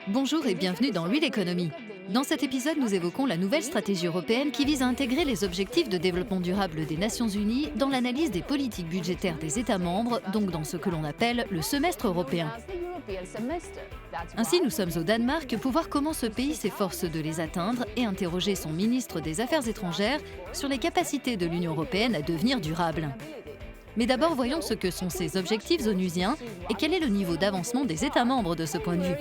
Bonjour et bienvenue dans Real Economy. Dans cet épisode, nous évoquons la nouvelle stratégie européenne qui vise à intégrer les objectifs de développement durable des Nations Unies dans l'analyse des politiques budgétaires des États membres, donc dans ce que l'on appelle le semestre européen. Ainsi, nous sommes au Danemark pour voir comment ce pays s'efforce de les atteindre et interroger son ministre des Affaires étrangères sur les capacités de l'Union européenne à devenir durable. Mais d'abord, voyons ce que sont ces objectifs onusiens et quel est le niveau d'avancement des États membres de ce point de vue.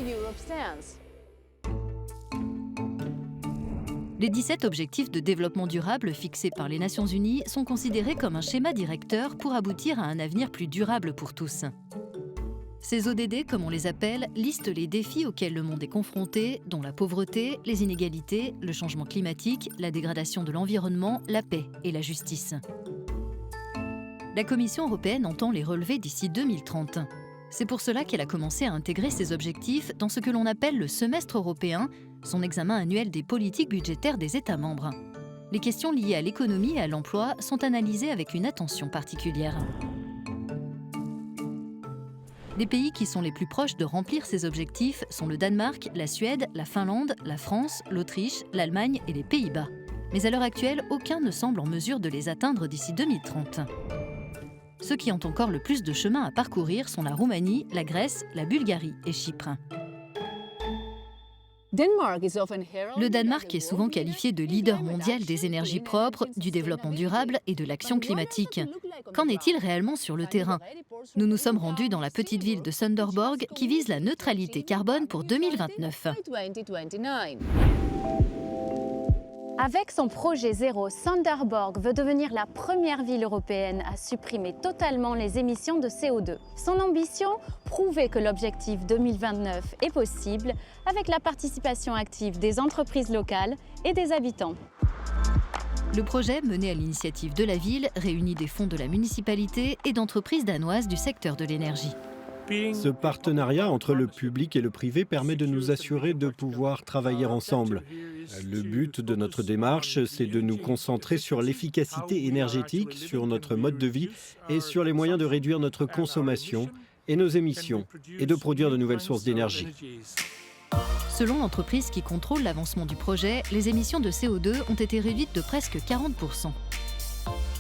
Les 17 objectifs de développement durable fixés par les Nations Unies sont considérés comme un schéma directeur pour aboutir à un avenir plus durable pour tous. Ces ODD, comme on les appelle, listent les défis auxquels le monde est confronté, dont la pauvreté, les inégalités, le changement climatique, la dégradation de l'environnement, la paix et la justice. La Commission européenne entend les relever d'ici 2030. C'est pour cela qu'elle a commencé à intégrer ces objectifs dans ce que l'on appelle le semestre européen, son examen annuel des politiques budgétaires des États membres. Les questions liées à l'économie et à l'emploi sont analysées avec une attention particulière. Les pays qui sont les plus proches de remplir ces objectifs sont le Danemark, la Suède, la Finlande, la France, l'Autriche, l'Allemagne et les Pays-Bas. Mais à l'heure actuelle, aucun ne semble en mesure de les atteindre d'ici 2030. Ceux qui ont encore le plus de chemin à parcourir sont la Roumanie, la Grèce, la Bulgarie et Chypre. Le Danemark est souvent qualifié de leader mondial des énergies propres, du développement durable et de l'action climatique. Qu'en est-il réellement sur le terrain ? Nous nous sommes rendus dans la petite ville de Sønderborg qui vise la neutralité carbone pour 2029. Avec son projet zéro, Sønderborg veut devenir la première ville européenne à supprimer totalement les émissions de CO2. Son ambition ? Prouver que l'objectif 2029 est possible avec la participation active des entreprises locales et des habitants. Le projet, mené à l'initiative de la ville, réunit des fonds de la municipalité et d'entreprises danoises du secteur de l'énergie. Ce partenariat entre le public et le privé permet de nous assurer de pouvoir travailler ensemble. Le but de notre démarche, c'est de nous concentrer sur l'efficacité énergétique, sur notre mode de vie et sur les moyens de réduire notre consommation et nos émissions et de produire de nouvelles sources d'énergie. Selon l'entreprise qui contrôle l'avancement du projet, les émissions de CO2 ont été réduites de presque 40%.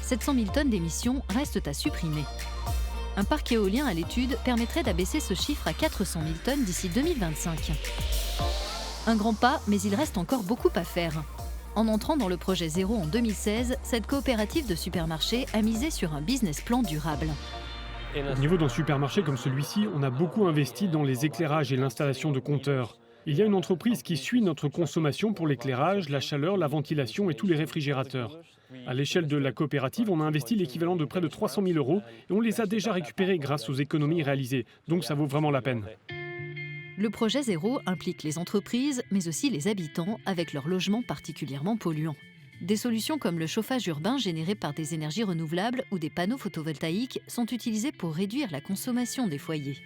700 000 tonnes d'émissions restent à supprimer. Un parc éolien à l'étude permettrait d'abaisser ce chiffre à 400 000 tonnes d'ici 2025. Un grand pas, mais il reste encore beaucoup à faire. En entrant dans le projet zéro en 2016, cette coopérative de supermarchés a misé sur un business plan durable. Au niveau d'un supermarché comme celui-ci, on a beaucoup investi dans les éclairages et l'installation de compteurs. Il y a une entreprise qui suit notre consommation pour l'éclairage, la chaleur, la ventilation et tous les réfrigérateurs. À l'échelle de la coopérative, on a investi l'équivalent de près de 300 000 € et on les a déjà récupérés grâce aux économies réalisées. Donc ça vaut vraiment la peine. Le projet zéro implique les entreprises, mais aussi les habitants, avec leurs logements particulièrement polluants. Des solutions comme le chauffage urbain généré par des énergies renouvelables ou des panneaux photovoltaïques sont utilisées pour réduire la consommation des foyers.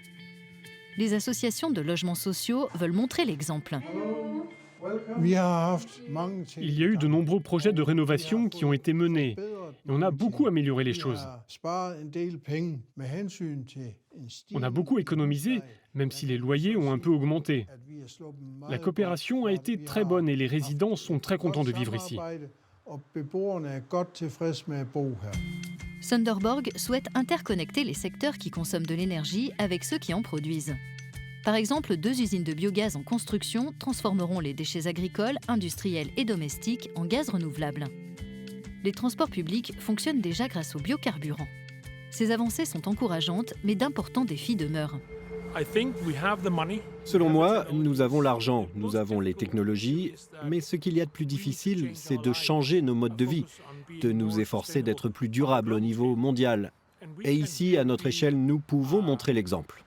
Les associations de logements sociaux veulent montrer l'exemple. Il y a eu de nombreux projets de rénovation qui ont été menés et on a beaucoup amélioré les choses. On a beaucoup économisé, même si les loyers ont un peu augmenté. La coopération a été très bonne et les résidents sont très contents de vivre ici. Sønderborg souhaite interconnecter les secteurs qui consomment de l'énergie avec ceux qui en produisent. Par exemple, 2 usines de biogaz en construction transformeront les déchets agricoles, industriels et domestiques en gaz renouvelable. Les transports publics fonctionnent déjà grâce aux biocarburants. Ces avancées sont encourageantes, mais d'importants défis demeurent. Selon moi, nous avons l'argent, nous avons les technologies, mais ce qu'il y a de plus difficile, c'est de changer nos modes de vie, de nous efforcer d'être plus durables au niveau mondial. Et ici, à notre échelle, nous pouvons montrer l'exemple.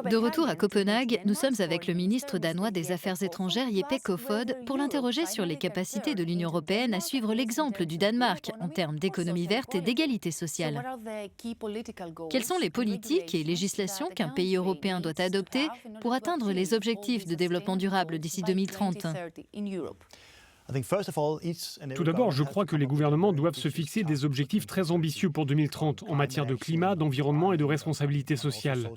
De retour à Copenhague, nous sommes avec le ministre danois des Affaires étrangères Jeppe Kofod pour l'interroger sur les capacités de l'Union européenne à suivre l'exemple du Danemark en termes d'économie verte et d'égalité sociale. Quelles sont les politiques et législations qu'un pays européen doit adopter pour atteindre les objectifs de développement durable d'ici 2030 ? Tout d'abord, je crois que les gouvernements doivent se fixer des objectifs très ambitieux pour 2030 en matière de climat, d'environnement et de responsabilité sociale.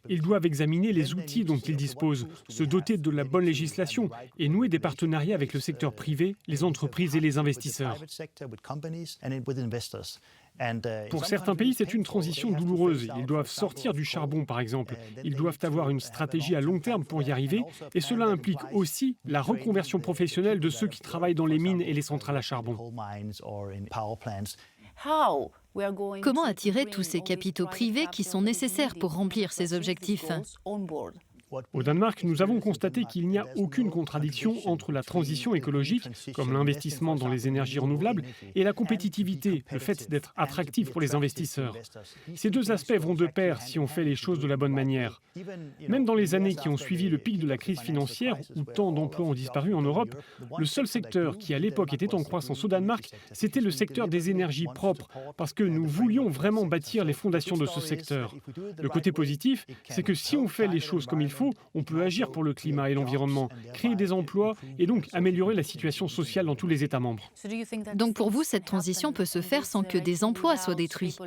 Ils doivent examiner les outils dont ils disposent, se doter de la bonne législation et nouer des partenariats avec le secteur privé, les entreprises et les investisseurs. Pour certains pays, c'est une transition douloureuse. Ils doivent sortir du charbon, par exemple. Ils doivent avoir une stratégie à long terme pour y arriver. Et cela implique aussi la reconversion professionnelle de ceux qui travaillent dans les mines et les centrales à charbon. Comment attirer tous ces capitaux privés qui sont nécessaires pour remplir ces objectifs ? Au Danemark, nous avons constaté qu'il n'y a aucune contradiction entre la transition écologique, comme l'investissement dans les énergies renouvelables, et la compétitivité, le fait d'être attractif pour les investisseurs. Ces deux aspects vont de pair si on fait les choses de la bonne manière. Même dans les années qui ont suivi le pic de la crise financière, où tant d'emplois ont disparu en Europe, le seul secteur qui à l'époque était en croissance au Danemark, c'était le secteur des énergies propres, parce que nous voulions vraiment bâtir les fondations de ce secteur. Le côté positif, c'est que si on fait les choses comme il faut, on peut agir pour le climat et l'environnement, créer des emplois et donc améliorer la situation sociale dans tous les États membres. Donc pour vous, cette transition peut se faire sans que des emplois soient détruits.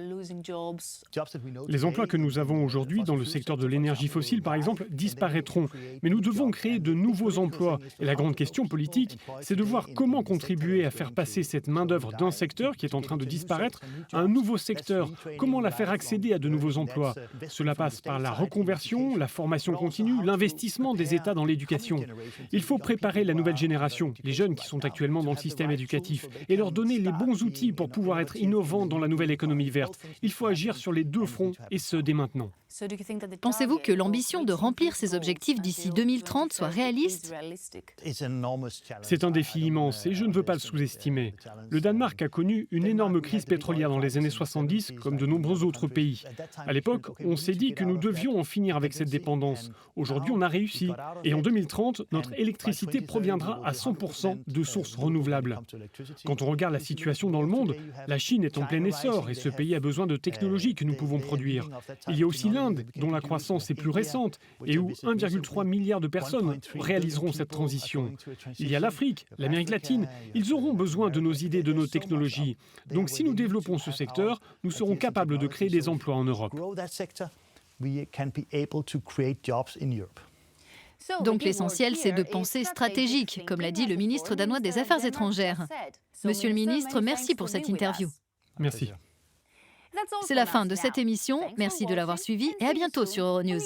Les emplois que nous avons aujourd'hui dans le secteur de l'énergie fossile, par exemple, disparaîtront. Mais nous devons créer de nouveaux emplois. Et la grande question politique, c'est de voir comment contribuer à faire passer cette main-d'œuvre d'un secteur qui est en train de disparaître à un nouveau secteur. Comment la faire accéder à de nouveaux emplois? Cela passe par la reconversion, la formation continue, l'investissement des États dans l'éducation. Il faut préparer la nouvelle génération, les jeunes qui sont actuellement dans le système éducatif, et leur donner les bons outils pour pouvoir être innovants dans la nouvelle économie verte. Il faut agir sur les deux fronts, et ce, dès maintenant. Pensez-vous que l'ambition de remplir ces objectifs d'ici 2030 soit réaliste? C'est un défi immense et je ne veux pas le sous-estimer. Le Danemark a connu une énorme crise pétrolière dans les années 70, comme de nombreux autres pays. À l'époque, on s'est dit que nous devions en finir avec cette dépendance. Aujourd'hui, on a réussi. Et en 2030, notre électricité proviendra à 100% de sources renouvelables. Quand on regarde la situation dans le monde, la Chine est en plein essor et ce pays a besoin de technologies que nous pouvons produire. Il y a aussi l'Inde, dont la croissance est plus récente et où 1,3 milliard de personnes réaliseront cette transition. Il y a l'Afrique, l'Amérique latine. Ils auront besoin de nos idées, de nos technologies. Donc si nous développons ce secteur, nous serons capables de créer des emplois en Europe. Donc l'essentiel, c'est de penser stratégique, comme l'a dit le ministre danois des Affaires étrangères. Monsieur le ministre, merci pour cette interview. Merci. C'est la fin de cette émission. Merci de l'avoir suivi et à bientôt sur Euronews.